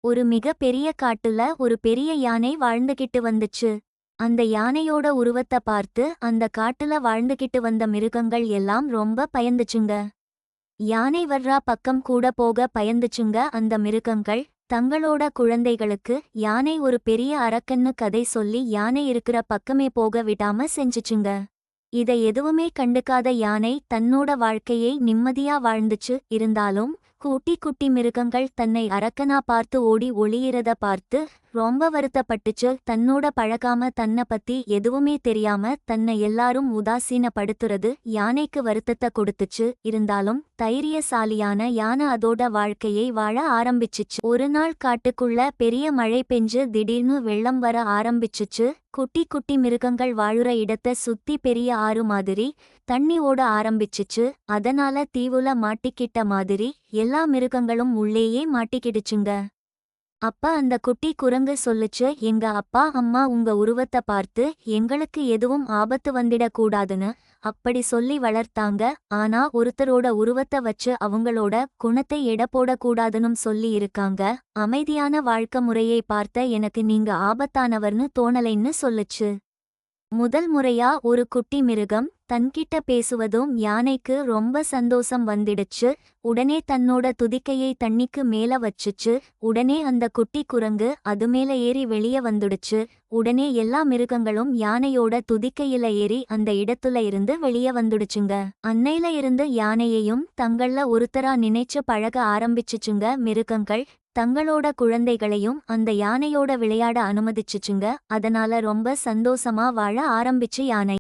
ஒரு மிக பெரிய காட்டுல ஒரு பெரிய யானை வாழ்ந்துகிட்டு வந்துச்சு. அந்த யானையோட உருவத்தை பார்த்து அந்த காட்டுல வாழ்ந்துகிட்டு வந்த மிருகங்கள் எல்லாம் ரொம்ப பயந்துச்சுங்க. யானை வர்றா பக்கம் கூட போக பயந்துச்சுங்க. அந்த மிருகங்கள் தங்களோட குழந்தைகளுக்கு யானை ஒரு பெரிய அரக்கன்னு கதை சொல்லி யானை இருக்கிற பக்கமே போக விடாம செஞ்சுச்சுங்க. இதை எதுவுமே கண்டுக்காத யானை தன்னோட வாழ்க்கையை நிம்மதியா வாழ்ந்துச்சு. இருந்தாலும் குட்டி குட்டி மிருகங்கள் தன்னை அரக்கனா பார்த்து ஓடி ஒளியிறத பார்த்து ரொம்ப வருத்தப்பட்டுச்சு. தன்னோட பழகாம தன்னை பத்தி எதுவுமே தெரியாம தன்னை எல்லாரும் உதாசீனப்படுத்துறது யானைக்கு வருத்தத்தை கொடுத்துச்சு. இருந்தாலும் தைரியசாலியான யானை அதோட வாழ்க்கையை வாழ ஆரம்பிச்சிச்சு. ஒரு நாள் காட்டுக்குள்ள பெரிய மழை பெஞ்சு திடீர்னு வெள்ளம் வர ஆரம்பிச்சுச்சு. குட்டி குட்டி மிருகங்கள் வாழுற இடத்த சுத்தி பெரிய ஆறு மாதிரி தண்ணி ஓட ஆரம்பிச்சுச்சு. அதனால தீவுல மாட்டிக்கிட்ட மாதிரி எல்லா மிருகங்களும் உள்ளேயே மாட்டிக்கிடுச்சுங்க. அப்ப அந்த குட்டி குரங்கு சொல்லுச்சு, எங்க அப்பா அம்மா உங்க உருவத்தை பார்த்து எங்களுக்கு எதுவும் ஆபத்து வந்திடக் கூடாதுன்னு அப்படி சொல்லி வளர்த்தாங்க. ஆனா ஒருத்தரோட உருவத்தை வச்சு அவங்களோட குணத்தை எடை போடக்கூடாதுன்னு சொல்லி இருக்காங்க. அமைதியான வாழ்க்கை முறையை பார்த்த எனக்கு நீங்க ஆபத்தானவர்னு தோணலைன்னு சொல்லுச்சு. முதல் முறையா ஒரு குட்டி மிருகம் தன்கிட்ட பேசுவதும் யானைக்கு ரொம்ப சந்தோஷம் வந்துடுச்சு. உடனே தன்னோட துதிக்கையை தண்ணிக்கு மேல வச்சுச்சு. உடனே அந்த குட்டி குரங்கு அது மேல ஏறி வெளிய வந்துடுச்சு. உடனே எல்லா மிருகங்களும் யானையோட துதிக்கையில ஏறி அந்த இடத்துல இருந்து வெளிய வந்துடுச்சுங்க. அன்னையில இருந்து யானையையும் தங்கள ஒருத்தரா நினைச்சு பழக ஆரம்பிச்சுச்சுங்க. மிருகங்கள் தங்களோட குழந்தைகளையும் அந்த யானையோட விளையாட அனுமதிச்சுச்சுங்க. அதனால ரொம்ப சந்தோஷமா வாழ ஆரம்பிச்சு யானை.